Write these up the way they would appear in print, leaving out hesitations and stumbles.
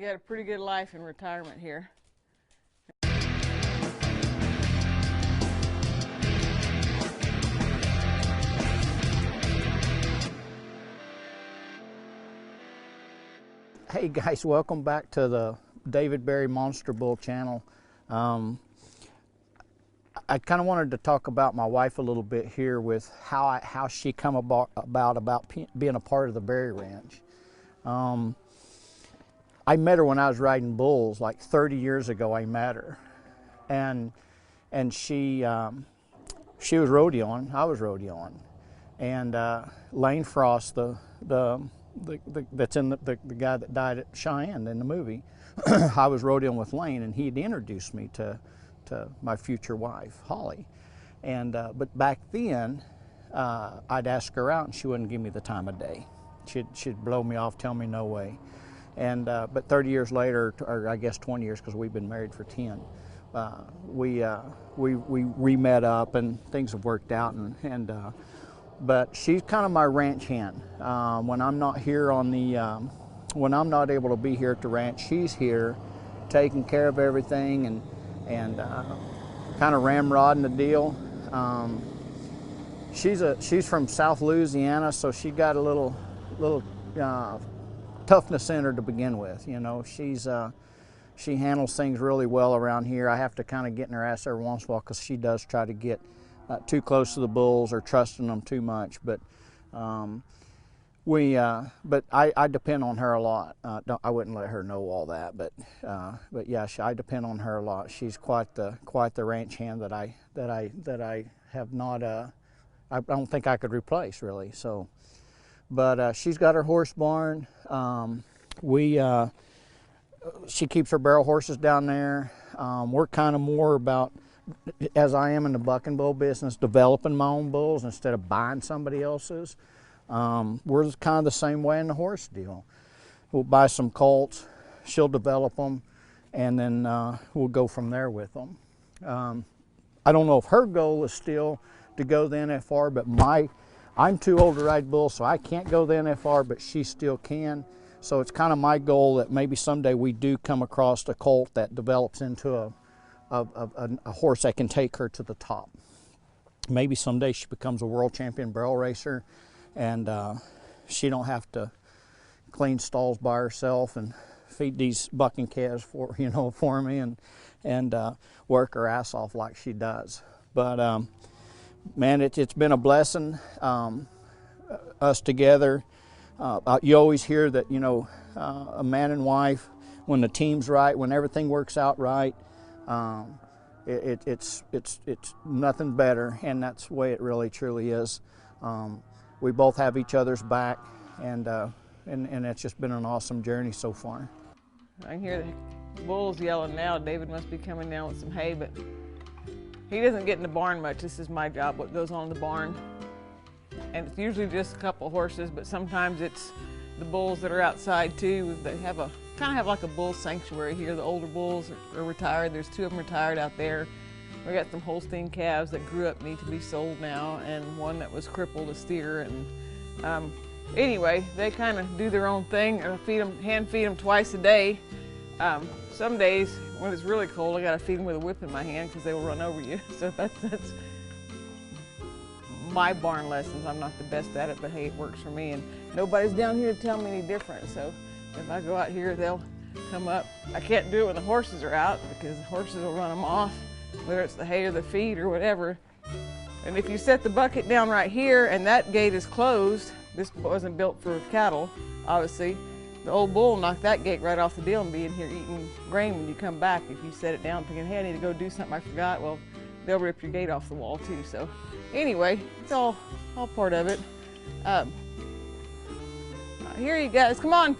You got a pretty good life in retirement here. Hey guys, welcome back to the David Berry Monster Bull channel. I kind of wanted to talk about my wife a little bit here with how she come about being a part of the Berry Ranch. I met her when I was riding bulls, like 30 years ago. I met her, and she was rodeoing. I was rodeoing, and Lane Frost, that's in the guy that died at Cheyenne in the movie. I was rodeoing with Lane, and he'd introduced me to my future wife, Holly. And but back then, I'd ask her out, and she wouldn't give me the time of day. She'd blow me off, tell me no way. And but 30 years later, or I guess 20 years, because we've been married for 10, we re-met up, and things have worked out. But she's kind of my ranch hand. When I'm not here on the, when I'm not able to be here at the ranch, she's here, taking care of everything and kind of ramrodding the deal. She's from South Louisiana, so she got a little toughness in her to begin with. You know, she handles things really well around here. I have to kind of get in her ass every once in a while, because she does try to get too close to the bulls or trusting them too much. But but I depend on her a lot. I wouldn't let her know all that, but yeah, I depend on her a lot. She's quite the ranch hand that I have not. I don't think I could replace, really. So, but she's got her horse barn. She keeps her barrel horses down there. We're kind of more about, as I am in the bucking bull business, developing my own bulls instead of buying somebody else's. We're kind of the same way in the horse deal. We'll buy some colts, she'll develop them, and then we'll go from there with them. I don't know if her goal is still to go the NFR, but I'm too old to ride bulls, so I can't go the NFR, but she still can. So it's kind of my goal that maybe someday we do come across a colt that develops into a horse that can take her to the top. Maybe someday she becomes a world champion barrel racer, and she don't have to clean stalls by herself and feed these bucking calves for me and work her ass off like she does. But man, it's been a blessing, us together. You always hear that, a man and wife, when the team's right, when everything works out right, it's nothing better, and that's the way it really truly is. We both have each other's back, and it's just been an awesome journey so far. I can hear the bulls yelling now. David must be coming down with some hay, but he doesn't get in the barn much. This is my job, what goes on in the barn. And it's usually just a couple of horses, but sometimes it's the bulls that are outside too. They kind of have like a bull sanctuary here. The older bulls are retired. There's 2 of them retired out there. We got some Holstein calves that grew up, need to be sold now, and one that was crippled, a steer. And anyway, they kind of do their own thing. I hand feed them twice a day. Some days when it's really cold, I got to feed them with a whip in my hand because they will run over you. So that's my barn lessons. I'm not the best at it, but hey, it works for me, and nobody's down here to tell me any different. So if I go out here, they'll come up. I can't do it when the horses are out, because the horses will run them off, whether it's the hay or the feed or whatever. And if you set the bucket down right here and that gate is closed, this wasn't built for cattle, obviously, the old bull will knock that gate right off the deal and be in here eating grain when you come back. If you set it down thinking, hey, I need to go do something I forgot, well, they'll rip your gate off the wall too. So anyway, it's all part of it. Here you guys, come on.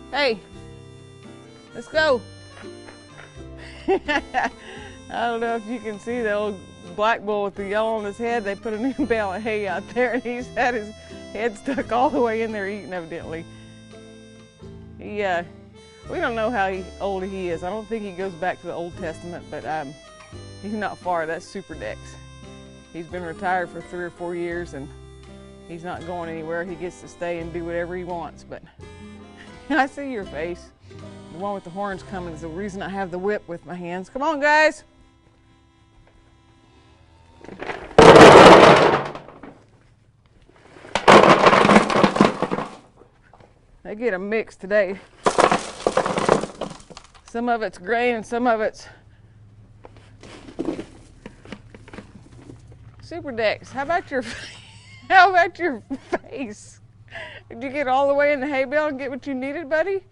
Hey, let's go. I don't know if you can see the old black bull with the yellow on his head. They put a new bale of hay out there, and he's had his head stuck all the way in there eating, evidently. We don't know how old he is. I don't think he goes back to the Old Testament, but he's not far. That's Super Dex. He's been retired for 3 or 4 years, and he's not going anywhere. He gets to stay and do whatever he wants, but I see your face. The one with the horns coming is the reason I have the whip with my hands. Come on, guys. They get a mix today. Some of it's grain and some of it's Super Dex. How about your face? Did you get all the way in the hay bale and get what you needed, buddy?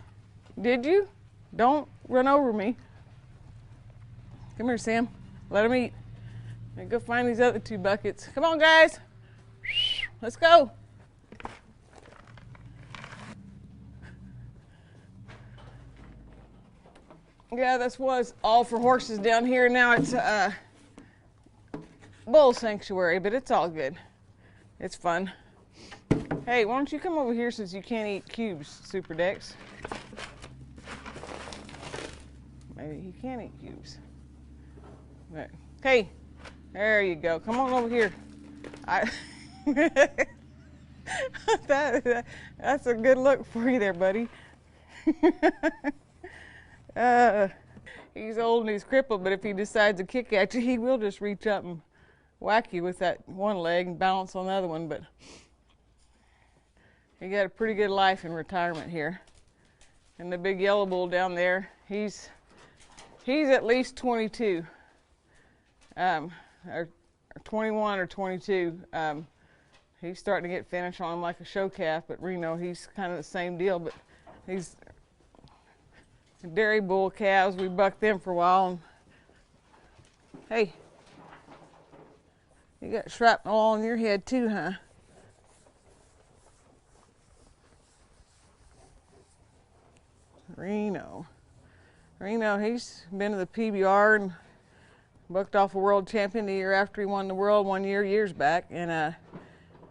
Did you? Don't run over me. Come here, Sam. Let him eat. Now go find these other 2 buckets. Come on, guys. Let's go. Yeah, this was all for horses down here. Now it's bull sanctuary, but it's all good. It's fun. Hey, why don't you come over here since you can't eat cubes, Super Dex? Maybe he can eat cubes. But, hey, there you go. Come on over here. That's a good look for you there, buddy. He's old and he's crippled, but if he decides to kick at you, he will just reach up and whack you with that one leg and balance on the other one. But he got a pretty good life in retirement here. And the big yellow bull down there, he's at least 22, or 21 or 22. He's starting to get finished on him like a show calf, but Reno, he's kind of the same deal, but he's dairy bull calves. We bucked them for a while. And hey, you got shrapnel all on your head too, huh? Reno, he's been to the PBR and bucked off a world champion the year after he won the world one year, years back. And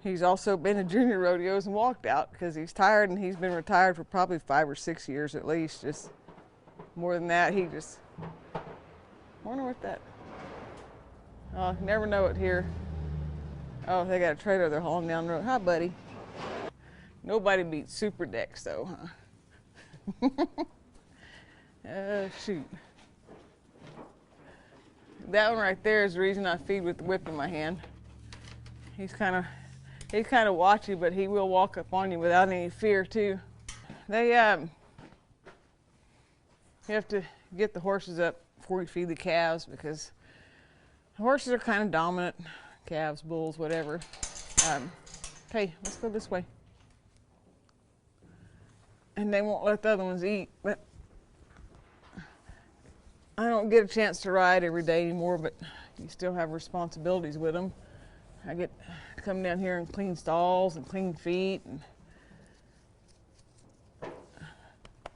he's also been to junior rodeos and walked out because he's tired, and he's been retired for probably 5 or 6 years at least. Just more than that, he just, I wonder what that, oh, you never know it here. Oh, they got a trailer they're hauling down the road. Hi, buddy. Nobody beats Super Dex though, huh? Shoot. That one right there is the reason I feed with the whip in my hand. He's kind of watchy, but he will walk up on you without any fear too. They you have to get the horses up before you feed the calves because the horses are kind of dominant. Calves, bulls, whatever. Hey, let's go this way. And they won't let the other ones eat, but I don't get a chance to ride every day anymore, but you still have responsibilities with them. I get to come down here and clean stalls and clean feet, and if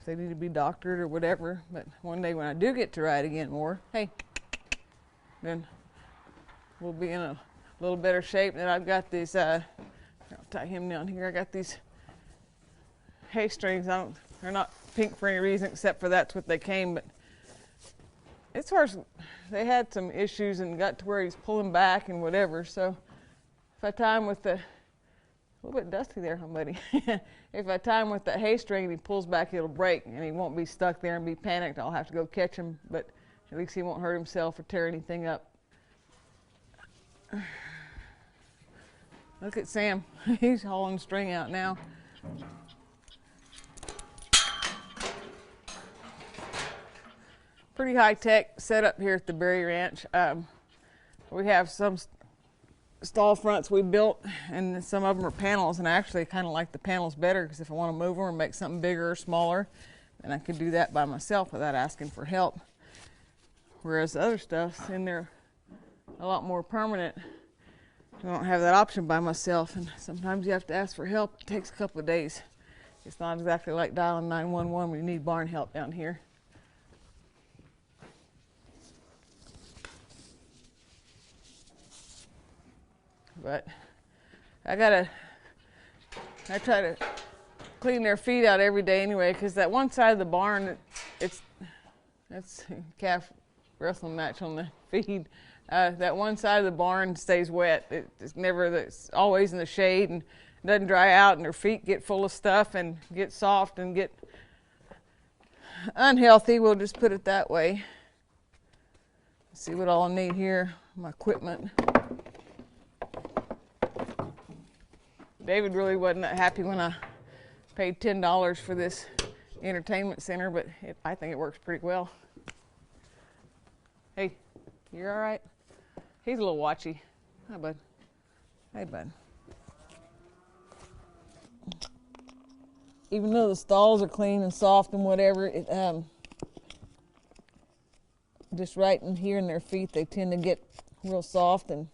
they need to be doctored or whatever. But one day when I do get to ride again more, hey, then we'll be in a little better shape. And I've got these, I'll tie him down here. I got these hay strings. They're not pink for any reason except for that's what they came. But as far as they had some issues and got to where he's pulling back and whatever. So if I tie him with the, a little bit dusty there, huh, buddy? If I tie him with that hay string and he pulls back, it'll break and he won't be stuck there and be panicked. I'll have to go catch him, but at least he won't hurt himself or tear anything up. Look at Sam. He's hauling the string out now. Pretty high-tech setup here at the Berry Ranch. We have some stall fronts we built, and some of them are panels, and I actually kind of like the panels better because if I want to move them or make something bigger or smaller, then I could do that by myself without asking for help. Whereas the other stuff's in there a lot more permanent. I don't have that option by myself, and sometimes you have to ask for help. It takes a couple of days. It's not exactly like dialing 911 when you need barn help down here. But I try to clean their feet out every day anyway, because that one side of the barn, that's a calf wrestling match on the feed. That one side of the barn stays wet. It's always in the shade and doesn't dry out, and their feet get full of stuff and get soft and get unhealthy, we'll just put it that way. Let's see what all I need here, my equipment. David really wasn't that happy when I paid $10 for this entertainment center, but I think it works pretty well. Hey, you're all right? He's a little watchy. Hi, bud. Hey, bud. Even though the stalls are clean and soft and whatever, just right in here in their feet, they tend to get real soft, and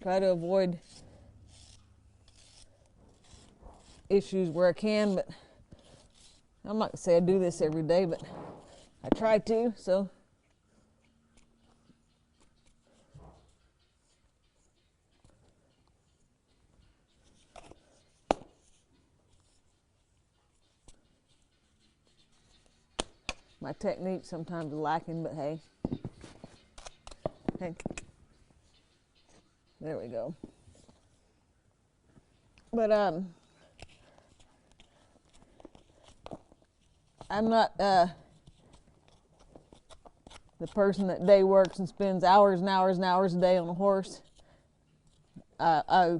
try to avoid issues where I can, but I'm not going to say I do this every day, but I try to, so. My technique sometimes is lacking, but hey. Hey. There we go. But I'm not the person that day works and spends hours and hours and hours a day on a horse. I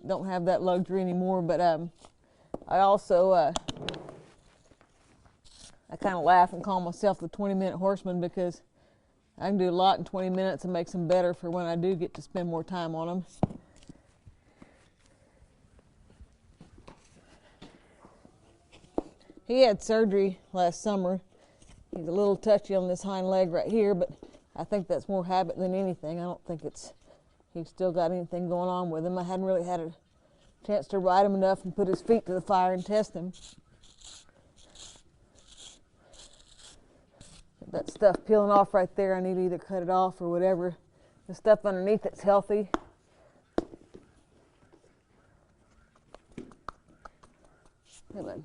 don't have that luxury anymore, but I also I kind of laugh and call myself the 20-minute horseman, because I can do a lot in 20 minutes and make them better for when I do get to spend more time on them. He had surgery last summer. He's a little touchy on this hind leg right here, but I think that's more habit than anything. I don't think he's still got anything going on with him. I hadn't really had a chance to ride him enough and put his feet to the fire and test him. That stuff peeling off right there, I need to either cut it off or whatever. The stuff underneath it's healthy. Hey, bud.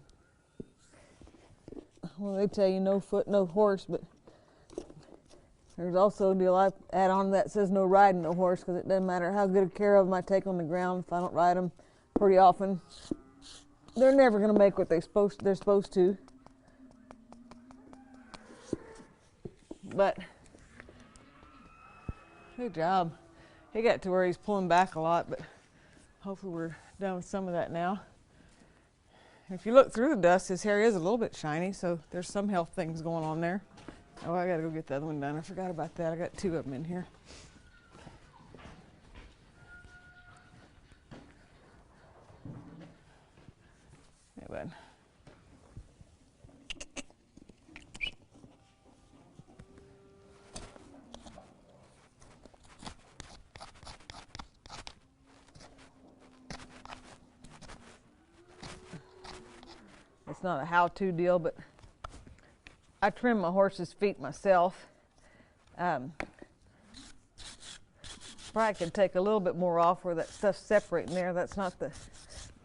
Well, they tell you no foot, no horse, but there's also a deal I add on that says no riding no horse, because it doesn't matter how good a care of them I take on the ground. If I don't ride them pretty often, they're never going to make what they're supposed to. But good job. He got to where he's pulling back a lot, but hopefully we're done with some of that now. If you look through the dust, his hair is a little bit shiny, so there's some health things going on there. Oh, I gotta go get the other one done. I forgot about that. I got 2 of them in here. Yeah, bud. It's not a how-to deal, but I trim my horse's feet myself. Probably could take a little bit more off where that stuff's separating there. That's not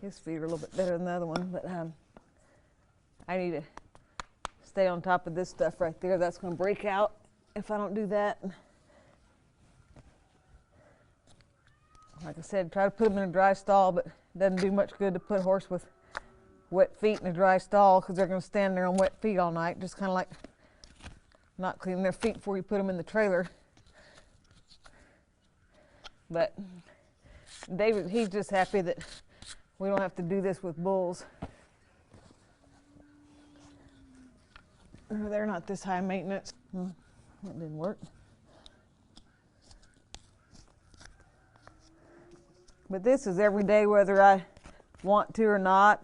his feet are a little bit better than the other one, but I need to stay on top of this stuff right there. That's going to break out if I don't do that. Like I said, try to put them in a dry stall, but it doesn't do much good to put a horse with wet feet in a dry stall, because they're going to stand there on wet feet all night, just kind of like not cleaning their feet before you put them in the trailer. But David, he's just happy that we don't have to do this with bulls. They're not this high maintenance. That didn't work. But this is every day, whether I want to or not,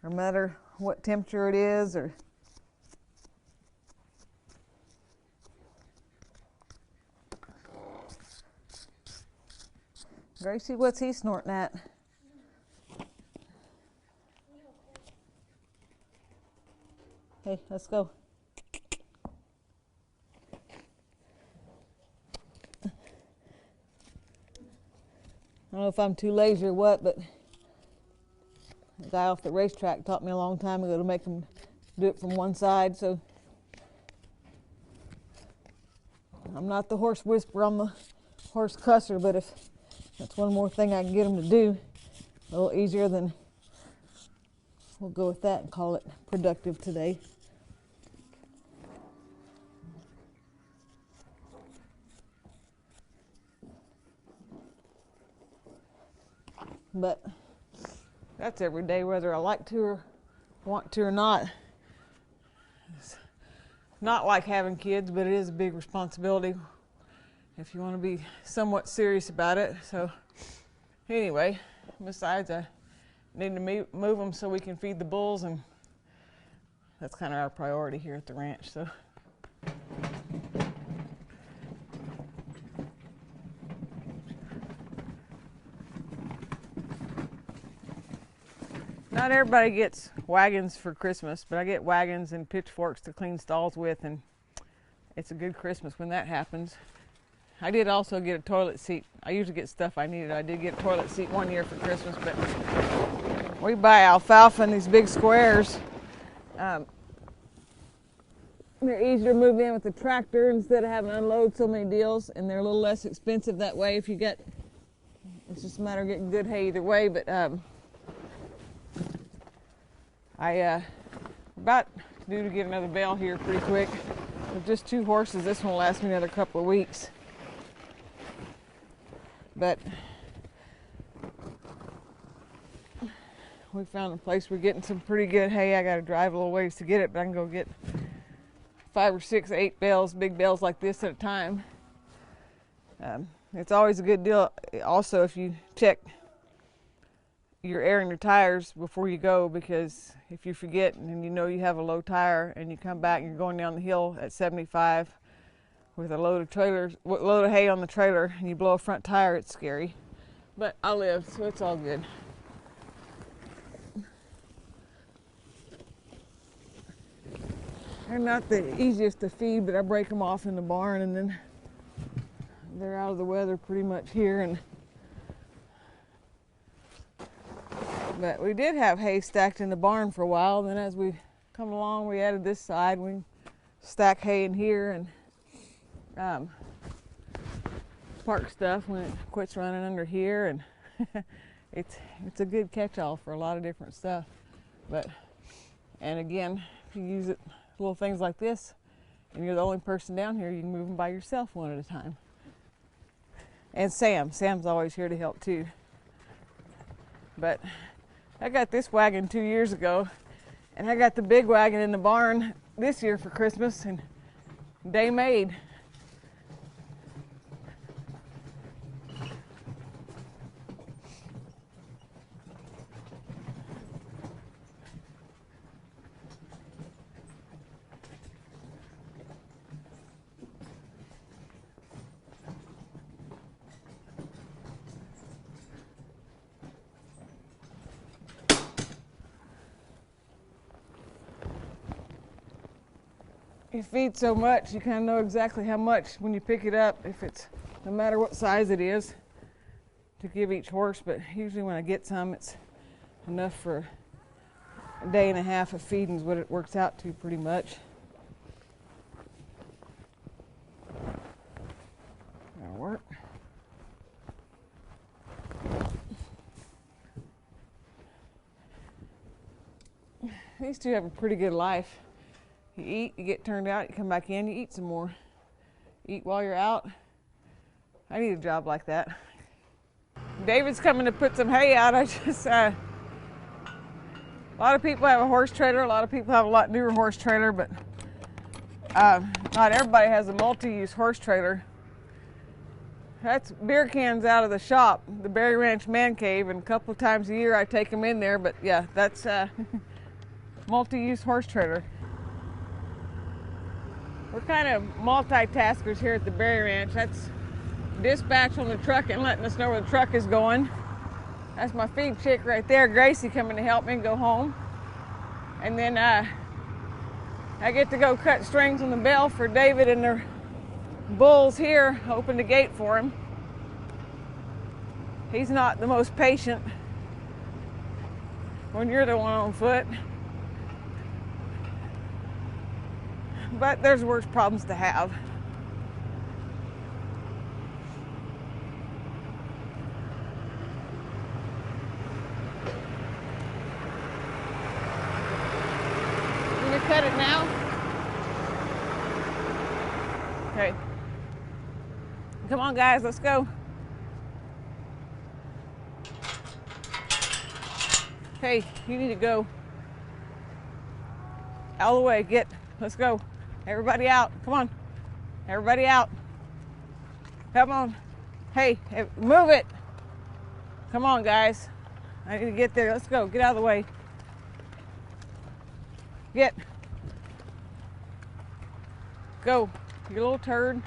no matter what temperature it is, or Gracie, what's he snorting at? Hey, let's go. I don't know if I'm too lazy or what, but the guy off the racetrack taught me a long time ago to make them do it from one side, so I'm not the horse whisperer, I'm the horse cusser, but if that's one more thing I can get them to do, a little easier than we'll go with that and call it productive today. But that's every day, whether I like to or want to or not. It's not like having kids, but it is a big responsibility if you want to be somewhat serious about it. So anyway, besides I need to move them so we can feed the bulls, and that's kind of our priority here at the ranch. So not everybody gets wagons for Christmas, but I get wagons and pitchforks to clean stalls with, and it's a good Christmas when that happens. I did also get a toilet seat. I usually get stuff I needed. I did get a toilet seat one year for Christmas, but we buy alfalfa in these big squares. They're easier to move in with the tractor instead of having to unload so many deals, and they're a little less expensive that way if you get, it's just a matter of getting good hay either way. But about due to get another bale here pretty quick. With just 2 horses, this one will last me another couple of weeks. But we found a place we're getting some pretty good hay. I got to drive a little ways to get it, but I can go get 5 or 6, 8 bales, big bales like this at a time. It's always a good deal. Also, if you check your air in your tires before you go, because if you forget and you know you have a low tire and you come back and you're going down the hill at 75 with a load of hay on the trailer and you blow a front tire, it's scary. But I live, so it's all good. They're not the easiest to feed, but I break them off in the barn, and then they're out of the weather pretty much here. But we did have hay stacked in the barn for a while. Then as we come along, we added this side. We stack hay in here and park stuff when it quits running under here. And it's a good catch-all for a lot of different stuff. And again, if you use it, little things like this, and you're the only person down here, you can move them by yourself one at a time. And Sam's always here to help too. But I got this wagon 2 years ago, and I got the big wagon in the barn this year for Christmas, and day made. You feed so much, you kind of know exactly how much when you pick it up, if it's, no matter what size it is, to give each horse. But usually when I get some, it's enough for a day and a half of feeding is what it works out to pretty much. That'll work. These two have a pretty good life. You eat, you get turned out, you come back in, you eat some more. Eat while you're out. I need a job like that. David's coming to put some hay out. A lot of people have a horse trailer. A lot of people have a lot newer horse trailer, but not everybody has a multi-use horse trailer. That's beer cans out of the shop, the Berry Ranch Man Cave, and a couple of times a year I take them in there. But yeah, that's multi-use horse trailer. We're kind of multitaskers here at the Berry Ranch. That's dispatch on the truck and letting us know where the truck is going. That's my feed chick right there, Gracie, coming to help me go home. And then I get to go cut strings on the bell for David and the bulls here, open the gate for him. He's not the most patient when you're the one on foot. But there's worse problems to have. cut it now? Okay. Come on, guys, let's go. Hey, you need to go. Out of the way, let's go. Everybody out, come on. Everybody out. Come on. Hey, move it. Come on, guys. I need to get there. Let's go. Get out of the way. Get. Go. You little turd.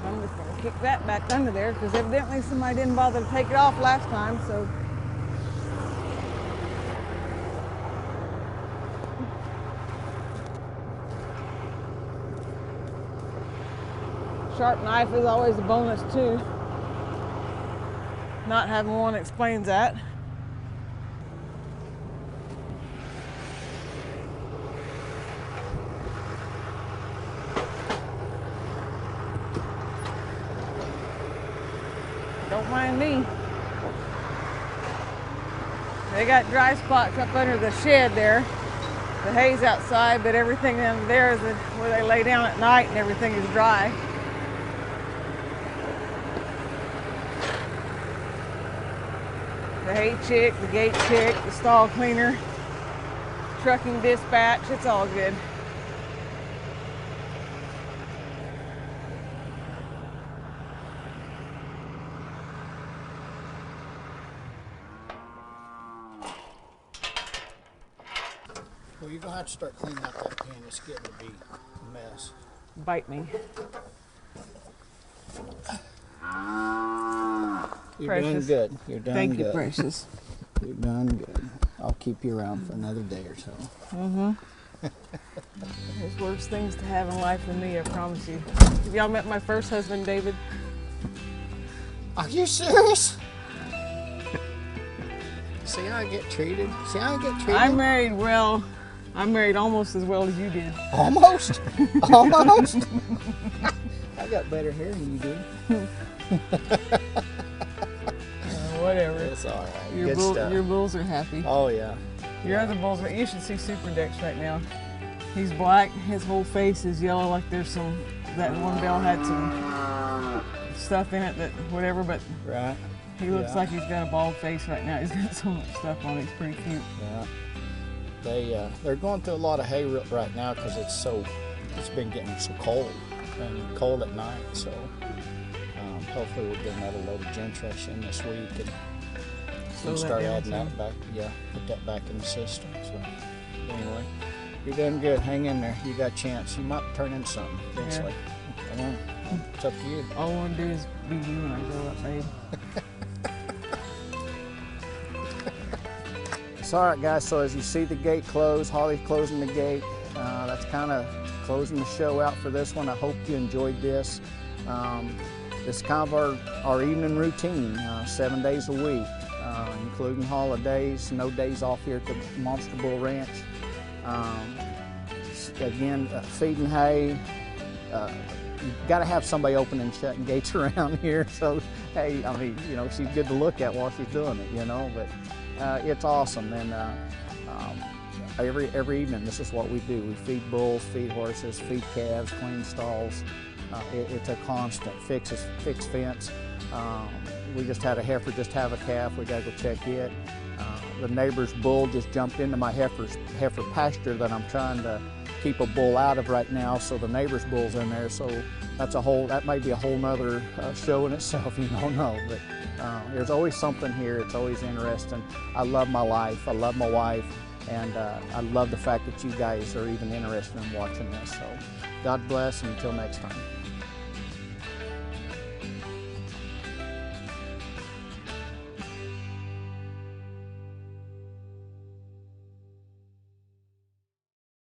I'm just going to kick that back under there because evidently somebody didn't bother to take it off last time, so. Sharp knife is always a bonus too. Not having one explains that. Don't mind me. They got dry spots up under the shed there. The hay's outside, but everything in there is where they lay down at night and everything is dry. The hay chick, the gate chick, the stall cleaner, trucking dispatch, it's all good. Well, you're going to have to start cleaning out that pen. It's getting to be a mess. Bite me. You're Precious. doing good. You're doing Thank good. you, Precious. You're doing good. I'll keep you around for another day or so. Mm-hmm. There's worse things to have in life than me, I promise you. Have y'all met my first husband, David? Are you serious? See how I get treated? See how I get treated? I'm married almost as well as you did. Almost? Almost? I got better hair than you do. Whatever. It's all right. Your, your bulls are happy. Oh, yeah. Your other bulls, you should see Super Dex right now. He's black, his whole face is yellow like there's some, that one bell had some stuff in it that whatever, but Right. he looks like he's got a bald face right now. He's got so much stuff on it, he's pretty cute. Yeah. They're going through a lot of hay right now because it's been getting so cold and cold at night, so hopefully we'll get another load of gin trash in this week and start adding that back. Yeah, put that back in the system. So anyway, you're doing good. Hang in there. You got a chance. You might turn in something eventually. Yeah. It's up to you. All I want to do is be you when I grow up, babe. It's all right, guys. So as you see the gate close, Holly's closing the gate. That's kind of closing the show out for this one. I hope you enjoyed this. This is kind of our evening routine, 7 days a week, including holidays, no days off here at the Monster Bull Ranch. Again, feeding hay. You've got to have somebody opening and shutting gates around here. So, hey, I mean, you know, she's good to look at while she's doing it, you know, but it's awesome. And every evening, this is what we do. We feed bulls, feed horses, feed calves, clean stalls. It's a constant fix fence. We just had a heifer just have a calf. We got to go check it. The neighbor's bull just jumped into my heifer pasture that I'm trying to keep a bull out of right now. So the neighbor's bull's in there. So that may be a whole nother show in itself. You don't know, but there's always something here. It's always interesting. I love my life. I love my wife, and I love the fact that you guys are even interested in watching this. So God bless, and until next time.